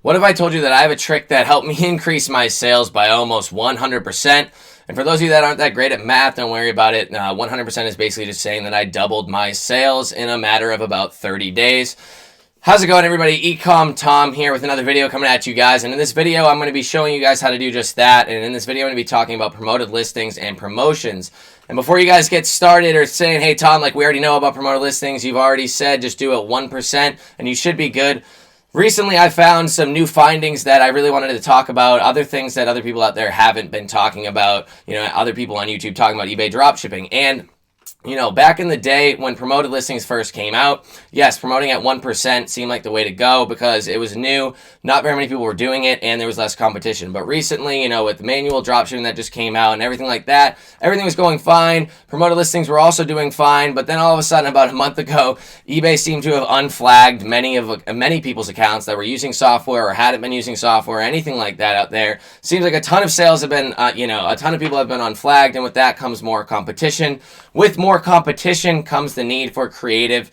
What if I told you that I have a trick that helped me increase my sales by almost 100%? And for those of you that aren't that great at math, don't worry about it. 100% is basically just saying that I doubled my sales in a matter of about 30 days. How's it going, everybody? eCom Tom here with another video coming at you guys. And in this video, I'm going to be showing you guys how to do just that. And in this video, I'm going to be talking about promoted listings and promotions. And before you guys get started or saying, hey, Tom, like we already know about promoted listings, you've already said just do it 1% and you should be good. Recently, I found some new findings that I really wanted to talk about, other things that other people out there haven't been talking about, other people on YouTube talking about eBay dropshipping. And back in the day when promoted listings first came out, yes, promoting at 1% seemed like the way to go because it was new. Not very many people were doing it and there was less competition. But recently, with manual dropshipping that just came out and everything like that, everything was going fine. Promoted listings were also doing fine. But then all of a sudden, about a month ago, eBay seemed to have unflagged many people's accounts that were using software or hadn't been using software or anything like that out there. Seems like a ton of sales have been, a ton of people have been unflagged. And with that comes more competition. With more competition comes the need for creative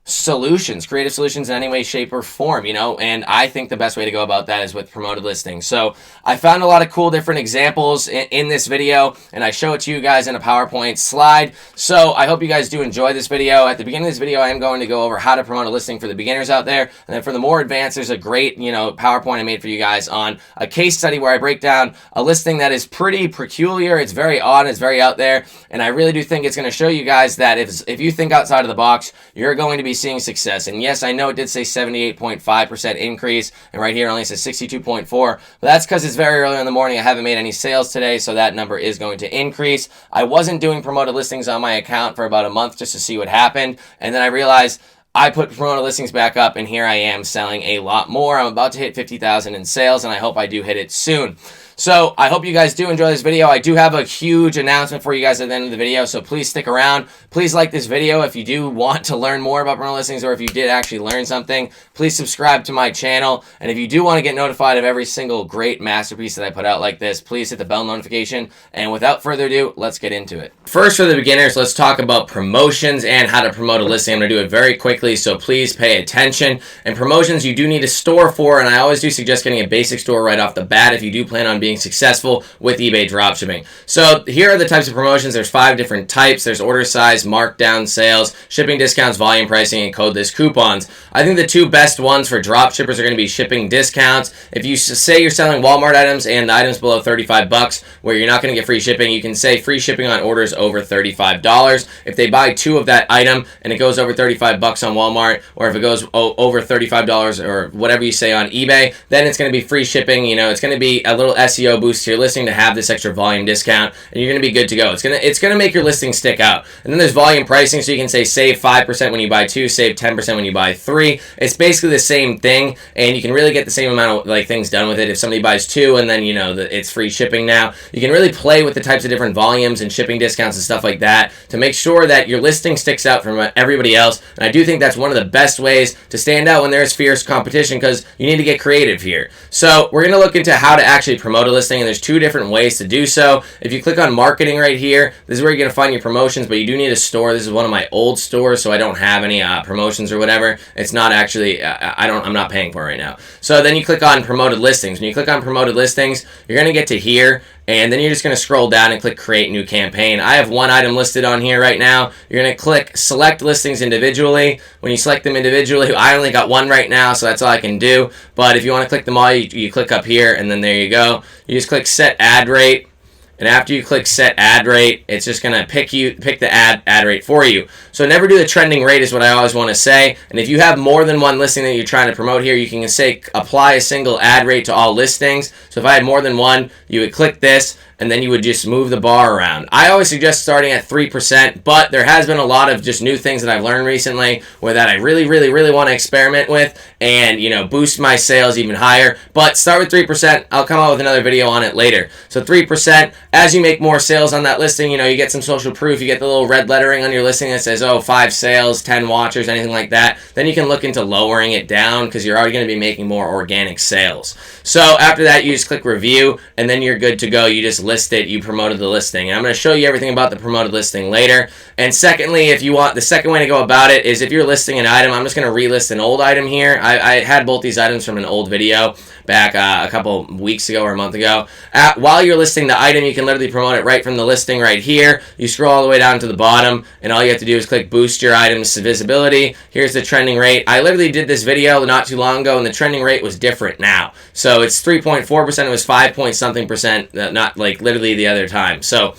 solutions in any way, shape, or form, and I think the best way to go about that is with promoted listings. So I found a lot of cool different examples in this video, and I show it to you guys in a PowerPoint slide. So I hope you guys do enjoy this video. At the beginning of this video, I am going to go over how to promote a listing for the beginners out there, and then for the more advanced, there's a great, PowerPoint I made for you guys on a case study where I break down a listing that is pretty peculiar. It's very odd, it's very out there, and I really do think it's going to show you guys that if you think outside of the box, you're going to be seeing success. And yes, I know it did say 78.5% increase, and right here it only says 62.4, but that's because it's very early in the morning. I haven't made any sales today, so that number is going to increase. I wasn't doing promoted listings on my account for about a month just to see what happened, and then I realized I put promoted listings back up, and here I am selling a lot more. I'm about to hit 50,000 in sales, and I hope I do hit it soon. So I hope you guys do enjoy this video. I do have a huge announcement for you guys at the end of the video, so please stick around. Please like this video if you do want to learn more about promoted listings, or if you did actually learn something. Please subscribe to my channel, and if you do want to get notified of every single great masterpiece that I put out like this, please hit the bell notification. And without further ado, let's get into it. First, for the beginners, let's talk about promotions and how to promote a listing. I'm going to do it very quickly, so please pay attention. And promotions, you do need a store for, and I always do suggest getting a basic store right off the bat if you do plan on being successful with eBay dropshipping. So here are the types of promotions. There's 5 different types. There's order size, markdown sales, shipping discounts, volume pricing, and codeless coupons. I think the 2 best ones for dropshippers are going to be shipping discounts. If you say you're selling Walmart items and the items below $35 where you're not going to get free shipping, you can say free shipping on orders over $35. If they buy 2 of that item and it goes over $35 on Walmart, or if it goes over $35 or whatever you say on eBay, then it's going to be free shipping. It's going to be a little SEO boost to your listing to have this extra volume discount, and you're going to be good to go. It's going to make your listing stick out. And then there's volume pricing, so you can say save 5% when you buy 2, save 10% when you buy 3. It's basically the same thing, and you can really get the same amount of things done with it. If somebody buys 2 and then it's free shipping now, you can really play with the types of different volumes and shipping discounts and stuff like that to make sure that your listing sticks out from everybody else. And I do think that's one of the best ways to stand out when there's fierce competition, because you need to get creative here. So we're going to look into how to actually promote a listing, and there's 2 different ways to do so. If you click on marketing right here, this is where you're going to find your promotions, but you do need a store. This is one of my old stores, so I don't have any promotions or whatever. It's not actually, I'm not paying for it right now. So then you click on promoted listings. When you click on promoted listings, you're going to get to here, and then you're just going to scroll down and click create new campaign. I have 1 item listed on here right now. You're going to click select listings individually. When you select them individually, I only got 1 right now, so that's all I can do. But if you want to click them all, you click up here, and then there you go. You just click set ad rate. And after you click set ad rate, it's just going to pick the ad rate for you. So never do the trending rate is what I always want to say. And if you have more than 1 listing that you're trying to promote here, you can say apply a single ad rate to all listings. So if I had more than 1, you would click this, and then you would just move the bar around. I always suggest starting at 3%, but there has been a lot of just new things that I've learned recently where that I really want to experiment with and, boost my sales even higher. But start with 3%. I'll come out with another video on it later. So 3%, as you make more sales on that listing, you know, you get some social proof, you get the little red lettering on your listing that says, oh, 5 sales, 10 watchers, anything like that. Then you can look into lowering it down because you're already going to be making more organic sales. So after that, you just click review and then you're good to go. You just list it, you promoted the listing. And I'm going to show you everything about the promoted listing later. And secondly, if you want, the second way to go about it is if you're listing an item, I'm just going to relist an old item here. I had both these items from an old video back a couple weeks ago or a month ago. While you're listing the item, you can literally promote it right from the listing right here. You scroll all the way down to the bottom, and all you have to do is click boost your item's visibility. Here's the trending rate. I literally did this video not too long ago, and the trending rate was different now. So it's 3.4%. It was 5 point something percent, not like literally the other time. So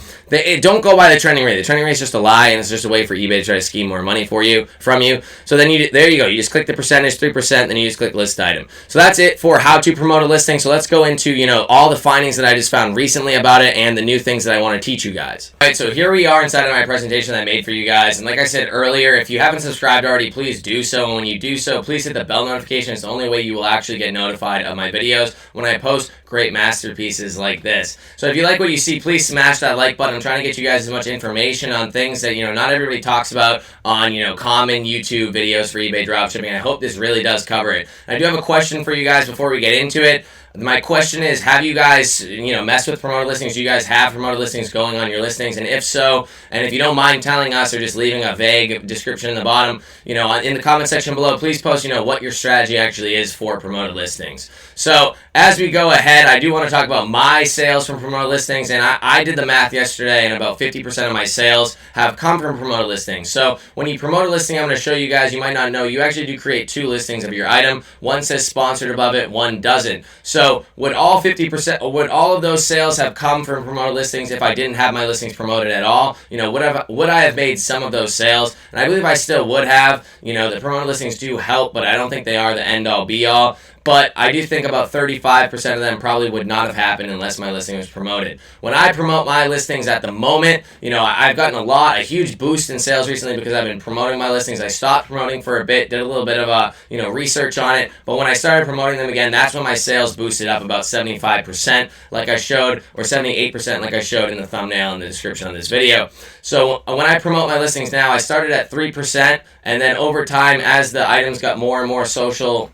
don't go by the trending rate. The trending rate is just a lie, and it's just a way for eBay to try to scheme more money from you. So then there you go. You just click the percentage, 3%, then you just click list item. So that's it for how to promote a listing. So let's go into, you know, all the findings that I just found recently about it and the new things that I want to teach you guys. All right, so here we are inside of my presentation that I made for you guys. And like I said earlier, if you haven't subscribed already, please do so. And when you do so, please hit the bell notification. It's the only way you will actually get notified of my videos when I post great masterpieces like this. So if you like what you see, please smash that like button. I'm trying to get you guys as much information on things that, you know, not everybody talks about on, you know, common YouTube videos for eBay dropshipping. I hope this really does cover it. I do have a question for you guys before we get into it. My question is, have you guys, you know, messed with promoted listings? Do you guys have promoted listings going on your listings? And if so, and if you don't mind telling us or just leaving a vague description in the bottom, you know, in the comment section below, please post, you know, what your strategy actually is for promoted listings. So as we go ahead, I do want to talk about my sales from promoted listings. And I did the math yesterday, and about 50% of my sales have come from promoted listings. So when you promote a listing, I'm going to show you guys, you might not know, you actually do create 2 listings of your item. One says sponsored above it, one doesn't. So would all 50%, would all of those sales have come from promoted listings if I didn't have my listings promoted at all? You know, would I have made some of those sales? And I believe I still would have. You know, the promoted listings do help, but I don't think they are the end-all, be-all. But I do think about 35% of them probably would not have happened unless my listing was promoted. When I promote my listings at the moment, you know, I've gotten a huge boost in sales recently because I've been promoting my listings. I stopped promoting for a bit, did a little bit of you know, research on it. But when I started promoting them again, that's when my sales boosted up about 75%, like I showed, or 78% like I showed in the thumbnail and the description of this video. So when I promote my listings now, I started at 3%, and then over time, as the items got more and more social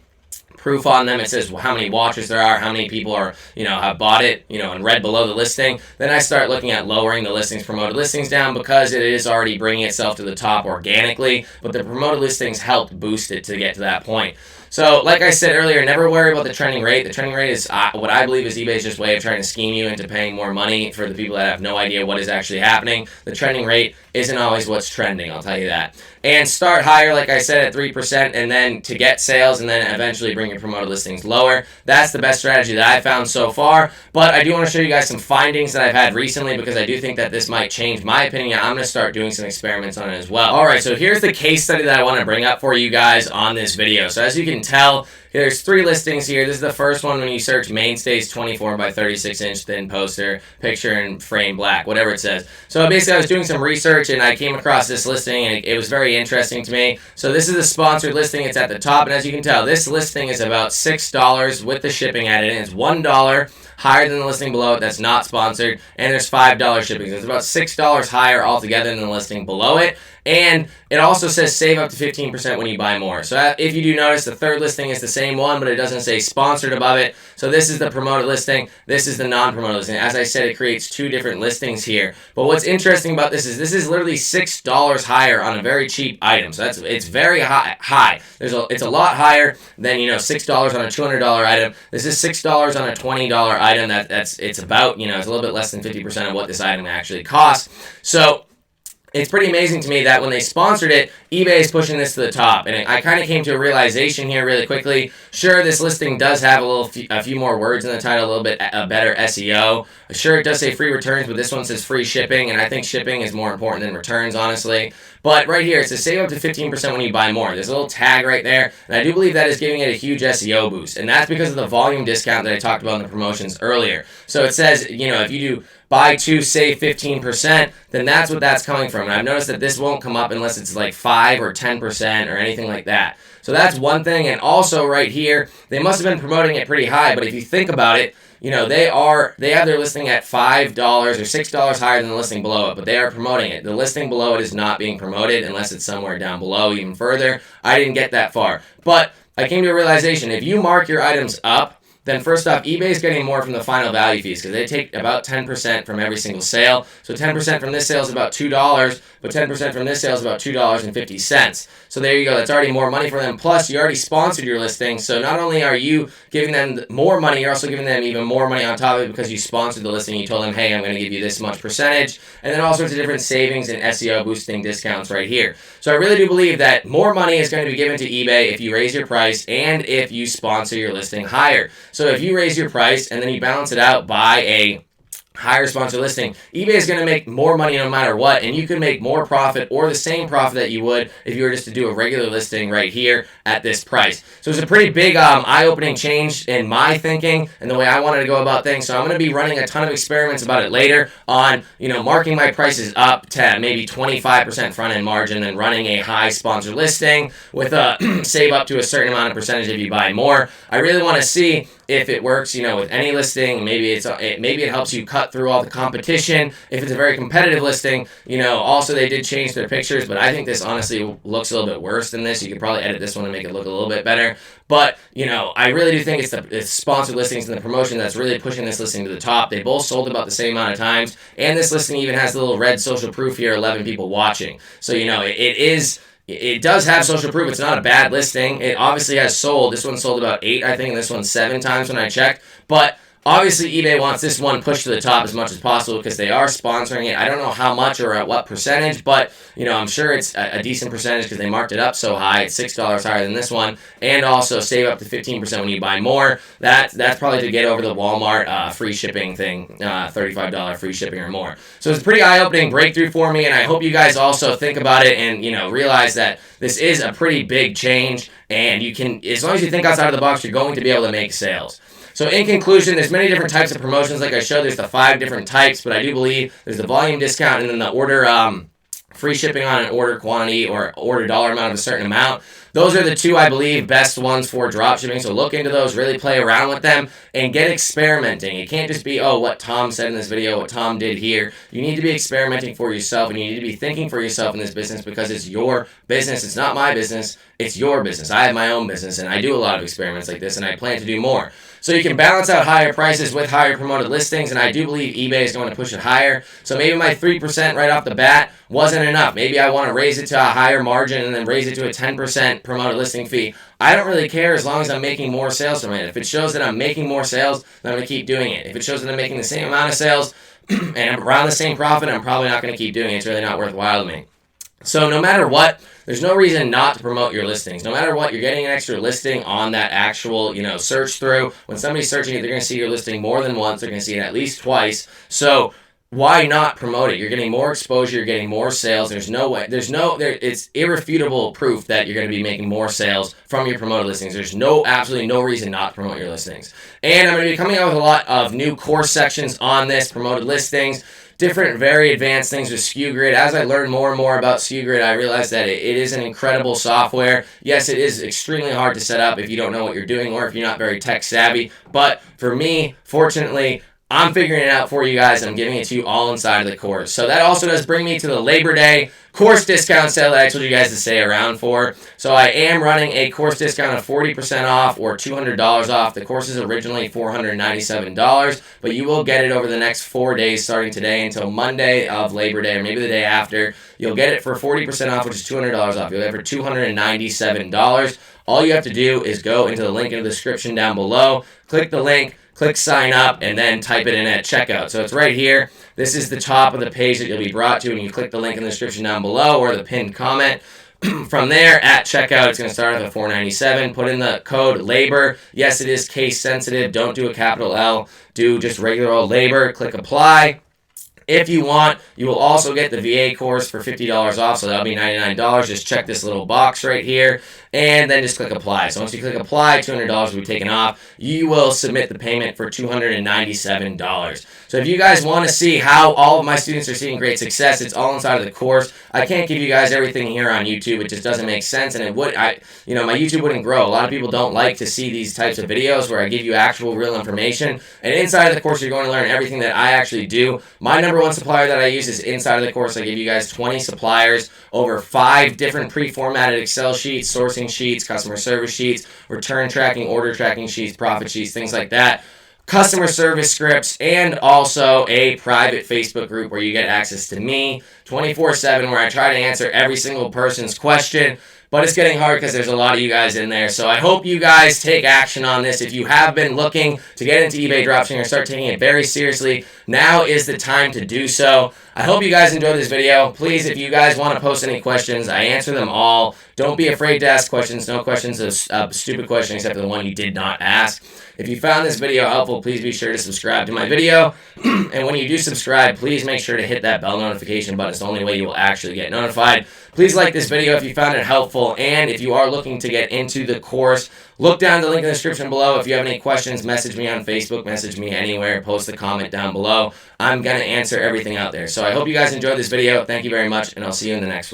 proof on them, it says how many watchers there are, how many people are, you know, have bought it, you know, in red below the listing. Then I start looking at lowering the listings, promoted listings down, because it is already bringing itself to the top organically, but the promoted listings helped boost it to get to that point. So, like I said earlier, never worry about the trending rate. The trending rate is what I believe is eBay's just way of trying to scheme you into paying more money for the people that have no idea what is actually happening. The trending rate isn't always what's trending, I'll tell you that. And start higher, like I said, at 3%, and then to get sales, and then eventually bring your promoted listings lower. That's the best strategy that I've found so far. But I do want to show you guys some findings that I've had recently, because I do think that this might change my opinion. I'm going to start doing some experiments on it as well. All right, so here's the case study that I want to bring up for you guys on this video. So as you can tell, there's 3 listings here. This is the first one when you search mainstays 24 by 36 inch thin poster, picture and frame black, whatever it says. So basically I was doing some research and I came across this listing, and it was very interesting to me. So this is a sponsored listing. It's at the top, and as you can tell, this listing is about $6 with the shipping added in. It's $1 higher than the listing below it that's not sponsored, and there's $5 shipping. So it's about $6 higher altogether than the listing below it. And it also says save up to 15% when you buy more. So if you do notice, the third listing is the same one, but it doesn't say sponsored above it. So this is the promoted listing. This is the non-promoted listing. As I said, it creates 2 different listings here. But what's interesting about this is literally $6 higher on a very cheap item. So it's very high. It's a lot higher than, you know, $6 on a $200 item. This is $6 on a $20 item. It's about, you know, it's a little bit less than 50% of what this item actually costs. So it's pretty amazing to me that when they sponsored it, eBay is pushing this to the top. And I kind of came to a realization here really quickly. Sure, this listing does have a few more words in the title, a little bit better SEO. Sure, it does say free returns, but this one says free shipping, and I think shipping is more important than returns, honestly. But right here, it says save up to 15% when you buy more. There's a little tag right there, and I do believe that is giving it a huge SEO boost. And that's because of the volume discount that I talked about in the promotions earlier. So it says, you know, if you do buy 2, save 15%, then that's what that's coming from. And I've noticed that this won't come up unless it's like 5 or 10% or anything like that. So that's one thing. And also right here, they must have been promoting it pretty high, but if you think about it, you know, they have their listing at $5 or $6 higher than the listing below it, but they are promoting it. The listing below it is not being promoted unless it's somewhere down below even further. I didn't get that far. But I came to a realization, if you mark your items up, then first off, eBay is getting more from the final value fees because they take about 10% from every single sale. So 10% from this sale is about $2, but 10% from this sale is about $2.50. So there you go. That's already more money for them. Plus, you already sponsored your listing. So not only are you giving them more money, you're also giving them even more money on top of it because you sponsored the listing. You told them, hey, I'm going to give you this much percentage. And then all sorts of different savings and SEO boosting discounts right here. So I really do believe that more money is going to be given to eBay if you raise your price and if you sponsor your listing higher. So if you raise your price and then you balance it out by a higher sponsor listing, eBay is going to make more money no matter what, and you could make more profit or the same profit that you would if you were just to do a regular listing right here at this price. So it's a pretty big eye-opening change in my thinking and the way I wanted to go about things. So I'm going to be running a ton of experiments about it later on, you know, marking my prices up to maybe 25% front-end margin and running a high sponsor listing with a save up to a certain amount of percentage if you buy more. I really want to see if it works, you know, with any listing. Maybe it helps you cut through all the competition. If it's a very competitive listing, you know, also they did change their pictures, but I think this honestly looks a little bit worse than this. You could probably edit this one and make it look a little bit better. But, you know, I really do think it's sponsored listings and the promotion that's really pushing this listing to the top. They both sold about the same amount of times, and this listing even has the little red social proof here, 11 people watching. So, you know, it does have social proof. It's not a bad listing. It obviously has sold. This one sold about 8, I think, and this one 7 times when I checked. But obviously, eBay wants this one pushed to the top as much as possible because they are sponsoring it. I don't know how much or at what percentage, but, you know, I'm sure it's a decent percentage because they marked it up so high. It's $6 higher than this one, and also save up to 15% when you buy more. That's probably to get over the Walmart free shipping thing, $35 free shipping or more. So it's a pretty eye-opening breakthrough for me, and I hope you guys also think about it and, you know, realize that this is a pretty big change, and you can, as long as you think outside of the box, you're going to be able to make sales. So in conclusion, there's many different types of promotions. Like I showed, there's the 5 different types, but I do believe there's the volume discount and then the order free shipping on an order quantity or order dollar amount of a certain amount. Those are the 2, I believe, best ones for dropshipping. So look into those, really play around with them, and get experimenting. It can't just be, oh, what Tom said in this video, what Tom did here. You need to be experimenting for yourself, and you need to be thinking for yourself in this business because it's your business. It's not my business. It's your business. I have my own business, and I do a lot of experiments like this, and I plan to do more. So you can balance out higher prices with higher promoted listings, and I do believe eBay is going to push it higher. So maybe my 3% right off the bat wasn't enough. Maybe I want to raise it to a higher margin and then raise it to a 10% promoted listing fee. I don't really care as long as I'm making more sales from it. If it shows that I'm making more sales, then I'm going to keep doing it. If it shows that I'm making the same amount of sales and I'm around the same profit, I'm probably not going to keep doing it. It's really not worthwhile to me. So no matter what, there's no reason not to promote your listings. No matter what, you're getting an extra listing on that actual, you know, search through. When somebody's searching it, they're going to see your listing more than once. They're going to see it at least twice. So why not promote it? You're getting more exposure. You're getting more sales. There's no way. It's irrefutable proof that you're going to be making more sales from your promoted listings. There's absolutely no reason not to promote your listings. And I'm going to be coming out with a lot of new course sections on this, promoted listings, different, very advanced things with SKU As I learn more and more about SKU I realize that it is an incredible software. Yes, it is extremely hard to set up if you don't know what you're doing or if you're not very tech savvy. But for me, fortunately, I'm figuring it out for you guys, and I'm giving it to you all inside of the course. So that also does bring me to the Labor Day course discount sale that I told you guys to stay around for. So I am running a course discount of 40% off or $200 off. The course is originally $497, but you will get it over the next 4 days starting today until Monday of Labor Day or maybe the day after. You'll get it for 40% off, which is $200 off. You'll get it for $297. All you have to do is go into the link in the description down below, click the link, click sign up, and then type it in at checkout. So it's right here. This is the top of the page that you'll be brought to when you click the link in the description down below or the pinned comment. From there, at checkout, it's going to start off at $497. Put in the code LABOR. Yes, it is case sensitive. Don't do a capital L. Do just regular old LABOR. Click apply. If you want, you will also get the VA course for $50 off, so that'll be $99. Just check this little box right here, and then just click apply. So once you click apply, $200 will be taken off. You will submit the payment for $297. So if you guys want to see how all of my students are seeing great success, it's all inside of the course. I can't give you guys everything here on YouTube. It just doesn't make sense, and my YouTube wouldn't grow. A lot of people don't like to see these types of videos where I give you actual real information. And inside of the course, you're going to learn everything that I actually do. My number one supplier that I use is inside of the course. I give you guys 20 suppliers, over 5 different pre-formatted Excel sheets, sourcing sheets, customer service sheets, return tracking, order tracking sheets, profit sheets, things like that, customer service scripts, and also a private Facebook group where you get access to me 24/7, where I try to answer every single person's question. But it's getting hard because there's a lot of you guys in there. So I hope you guys take action on this. If you have been looking to get into eBay dropshipping or start taking it very seriously, now is the time to do so. I hope you guys enjoyed this video. Please, if you guys want to post any questions, I answer them all. Don't be afraid to ask questions. No questions is a stupid question except for the one you did not ask. If you found this video helpful, please be sure to subscribe to my video. And when you do subscribe, please make sure to hit that bell notification button. It's the only way you will actually get notified. Please like this video if you found it helpful. And if you are looking to get into the course, look down the link in the description below. If you have any questions, message me on Facebook, message me anywhere, post a comment down below. I'm going to answer everything out there. So I hope you guys enjoyed this video. Thank you very much, and I'll see you in the next one.